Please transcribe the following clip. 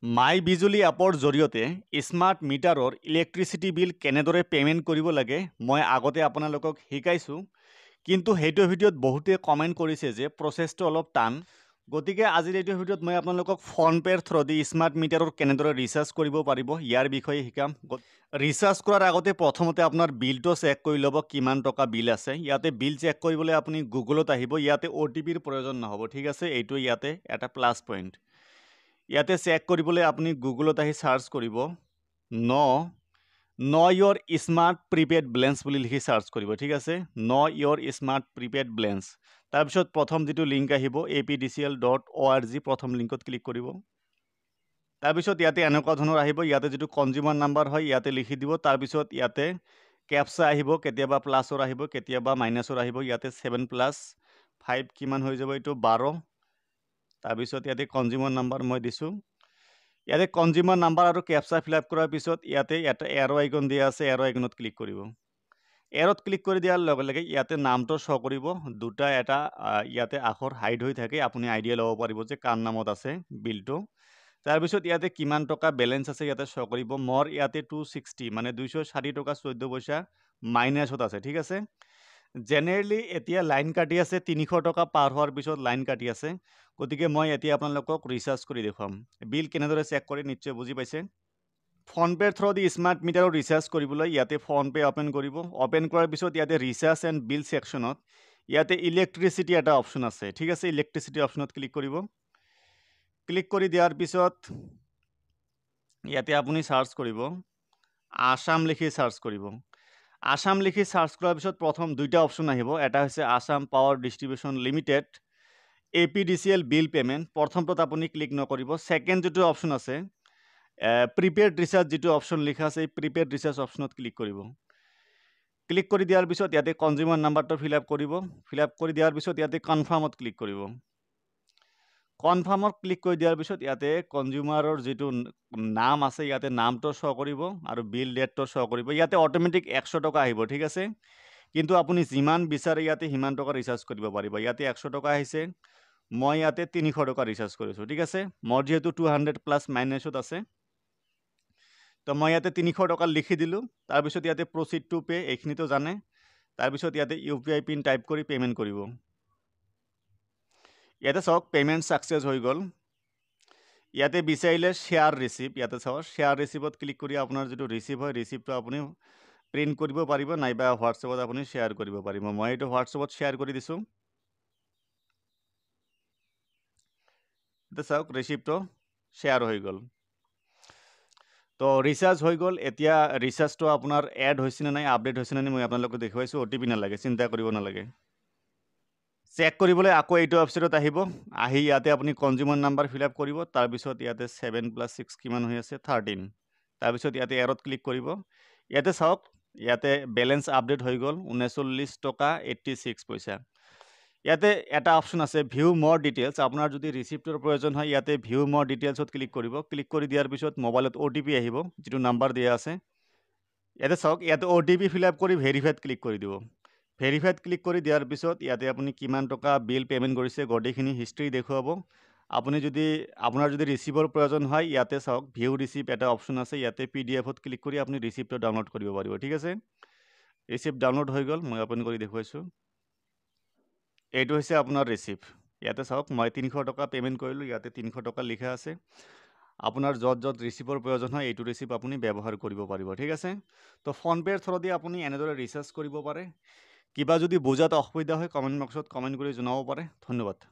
মাই বিজুলী এপৰ জৰিয়তে স্মাৰ্ট মিটাৰৰ ইলেক্ট্ৰিচিটি বিল কেনেদৰে পে'মেণ্ট কৰিব লাগে মই আগতে আপোনালোকক শিকাইছোঁ, কিন্তু সেইটো ভিডিঅ'ত বহুতে কমেণ্ট কৰিছে যে প্ৰচেছটো অলপ টান। গতিকে আজিৰ এইটো ভিডিঅ'ত মই আপোনালোকক ফোনপে'ৰ থ্ৰুদি স্মাৰ্ট মিটাৰৰ কেনেদৰে ৰিচাৰ্জ কৰিব পাৰিব ইয়াৰ বিষয়ে শিকাম। ৰিচাৰ্জ কৰাৰ আগতে প্ৰথমতে আপোনাৰ বিলটো চেক কৰি ল'ব কিমান টকা বিল আছে। ইয়াতে বিল চেক কৰিবলৈ আপুনি গুগলত আহিব, ইয়াতে OTPৰ প্ৰয়োজন নহ'ব, ঠিক আছে। এইটো ইয়াতে এটা প্লাছ পইণ্ট। ইয়াতে চেক কৰিবলৈ আপুনি গুগলত আহি চাৰ্চ কৰিব ন ইয়ৰ স্মাৰ্ট প্ৰিপেইড বেলেঞ্চ বুলি লিখি চাৰ্চ কৰিব, ঠিক আছে। ন ইয়ৰ স্মাৰ্ট প্ৰিপেইড বেলেঞ্চ। তাৰপিছত প্ৰথম যিটো লিংক আহিব apdcl.org, প্ৰথম লিংকত ক্লিক কৰিব। তাৰপিছত ইয়াতে এনেকুৱা ধৰণৰ আহিব, ইয়াতে যিটো কনজিউমাৰ নাম্বাৰ হয় ইয়াতে লিখি দিব। তাৰপিছত ইয়াতে কেপচা আহিব, কেতিয়াবা প্লাছৰ আহিব, কেতিয়াবা মাইনাছৰ আহিব। ইয়াতে 7+5 কিমান হৈ যাব, এইটো 12। তাৰপিছত ইয়াতে কনজিউমাৰ নাম্বাৰ মই দিছোঁ। ইয়াতে কনজিউমাৰ নাম্বাৰ আৰু কেপচা ফিল আপ কৰাৰ পিছত ইয়াতে এটা এৰ' আইকন দিয়া আছে, এৰ' আইকনত ক্লিক কৰিব। এৰত ক্লিক কৰি দিয়াৰ লগে লগে ইয়াতে নামটো শ্ব' কৰিব। দুটা এটা ইয়াতে আখৰ হাইড হৈ থাকে, আপুনি আইডিয়া ল'ব পাৰিব যে কাৰ নামত আছে বিলটো। তাৰপিছত ইয়াতে কিমান টকা বেলেঞ্চ আছে ইয়াতে শ্ব' কৰিব। মোৰ ইয়াতে 260 মানে 204 টকা 14 পইচা মাইনাছত আছে, ঠিক আছে। জেনেৰেলি এতিয়া লাইন কাটি আছে, 300 টকা পাৰ হোৱাৰ পিছত লাইন কাটি আছে। গতিকে মই এতিয়া আপোনালোকক ৰিচাৰ্জ কৰি দেখুৱাম। বিল কেনেদৰে চেক কৰি নিশ্চয় বুজি পাইছে। ফোনপে'ৰ থ্ৰুদি স্মাৰ্ট মিটাৰৰ ৰিচাৰ্জ কৰিবলৈ ইয়াতে ফোনপে' অ'পেন কৰিব। অ'পেন কৰাৰ পিছত ইয়াতে ৰিচাৰ্জ এণ্ড বিল ছেকশ্যনত ইয়াতে ইলেক্ট্ৰিচিটি এটা অপশ্যন আছে, ঠিক আছে। ইলেক্ট্ৰিচিটি অপশ্যনত ক্লিক কৰিব। ক্লিক কৰি দিয়াৰ পিছত ইয়াতে আপুনি চাৰ্চ কৰিব, আসাম লিখি চাৰ্চ কৰিব। আসাম লিখি চাৰ্চ কৰাৰ পিছত প্ৰথম দুইটা অপশ্যন আহিব, এটা হৈছে Assam power distribution limited APDCL bill payment. প্ৰথমটোত আপুনি ক্লিক নকৰিব। ছেকেণ্ড যিটো অপশ্যন আছে প্ৰিপেইড ৰিচাৰ্জ, যিটো অপশ্যন লিখা আছে এই প্ৰিপেইড ৰিচাৰ্জ অপশ্যনত ক্লিক কৰিব। ক্লিক কৰি দিয়াৰ পিছত ইয়াতে কনজিউমাৰ নাম্বাৰটো ফিল আপ কৰিব। ফিল আপ কৰি দিয়াৰ পিছত ইয়াতে কনফাৰ্মত ক্লিক কৰিব। কনফাৰ্মত ক্লিক কৰি দিয়াৰ পিছত ইয়াতে কনজিউমাৰৰ যিটো নাম আছে ইয়াতে নামটো শ্ব' কৰিব আৰু বিল ডেটটো শ্ব' কৰিব। ইয়াতে অট'মেটিক 100 টকা আহিব, ঠিক আছে। কিন্তু আপুনি যিমান বিচাৰে ইয়াতে সিমান টকা ৰিচাৰ্জ কৰিব পাৰিব। ইয়াতে 100 টকা আহিছে, মই ইয়াতে 300 টকা ৰিচাৰ্জ কৰিছোঁ, ঠিক আছে। মোৰ যিহেতু 200+ মাইনাছত আছে, তো মই ইয়াতে 300 টকা লিখি দিলোঁ। তাৰপিছত ইয়াতে প্ৰচিড টু পে' এইখিনিতো জানে। তাৰপিছত ইয়াতে UPI পিন টাইপ কৰি পে'মেণ্ট কৰিব। ইয়াতে চাওক পে'মেণ্ট ছাকচেছ হৈ গ'ল। ইয়াতে বিচাৰিলে শ্বেয়াৰ ৰিচিপ্ট, ইয়াতে চাওক শ্বেয়াৰ ৰিচিপ্টত ক্লিক কৰি আপোনাৰ যিটো ৰিচিপ্ট হয় ৰিচিপ্টটো আপুনি প্ৰিণ্ট কৰিব পাৰিব, নাইবা হোৱাটছএপত আপুনি শ্বেয়াৰ কৰিব পাৰিব। মই এইটো হোৱাটছএপত শ্বেয়াৰ কৰি দিছোঁ। এতিয়া চাওক ৰিচিপ্টটো শ্বেয়াৰ হৈ গ'ল। তো ৰিচাৰ্জ হৈ গ'ল। এতিয়া ৰিচাৰ্জটো আপোনাৰ এড হৈছেনে নাই, আপডেট হৈছেনে নাই মই আপোনালোকক দেখুৱাইছোঁ। OTP নালাগে, চিন্তা কৰিব নালাগে। চেক কৰিবলৈ আকৌ এইটো ৱেবছাইটত আহিব। আহি ইয়াতে আপুনি কনজিউমাৰ নাম্বাৰ ফিল আপ কৰিব। তাৰপিছত ইয়াতে 7+6 কিমান হৈ আছে 13। তাৰপিছত ইয়াতে এৰত ক্লিক কৰিব। ইয়াতে চাওক ইয়াতে বেলেঞ্চ আপডেট হৈ গ'ল 39 টকা 86 পইচা। ইয়াতে এটা অপশ্যন আছে ভিউ মোৰ ডিটেইলছ। আপোনাৰ যদি ৰিচিপ্টৰ প্ৰয়োজন হয় ইয়াতে ভিউ মোৰ ডিটেইলছত ক্লিক কৰিব। ক্লিক কৰি দিয়াৰ পিছত মোবাইলত OTP আহিব, যিটো নাম্বাৰ দিয়া আছে। ইয়াতে চাওক ইয়াতে OTP ফিল আপ কৰি ভেৰিফাইড ক্লিক কৰি দিব। ভেৰিফাইড ক্লিক কৰি দিয়াৰ পিছত ইয়াতে আপুনি কিমান টকা বিল পে'মেণ্ট কৰিছে গোটেইখিনি হিষ্ট্ৰী দেখুৱাব। আপোনাৰ যদি ৰিচিপ্টৰ প্ৰয়োজন হয় ইয়াতে চাওক ভিউ ৰিচিপ্ট এটা অপশ্যন আছে, ইয়াতে PDF-ত ক্লিক কৰি আপুনি ৰিচিপ্টটো ডাউনলোড কৰিব পাৰিব, ঠিক আছে। ৰিচিপ্ট ডাউনলোড হৈ গ'ল, মই অ'পেন কৰি দেখুৱাইছোঁ। এইটো হৈছে আপোনাৰ ৰিচিপ্ট। ইয়াতে চাওক মই 300 টকা পে'মেণ্ট কৰিলোঁ, ইয়াতে 300 টকা লিখা আছে। আপোনাৰ য'ত ৰিচিপ্টৰ প্ৰয়োজন হয় এইটো ৰিচিপ্ট আপুনি ব্যৱহাৰ কৰিব পাৰিব, ঠিক আছে। তো ফোনপে'ৰ থ্ৰুদি আপুনি এনেদৰে ৰিচাৰ্জ কৰিব পাৰে। কিবা যদি বুজাত অসুবিধা হয় কমেণ্ট বক্সত কমেণ্ট কৰি জনাব পাৰে। ধন্যবাদ।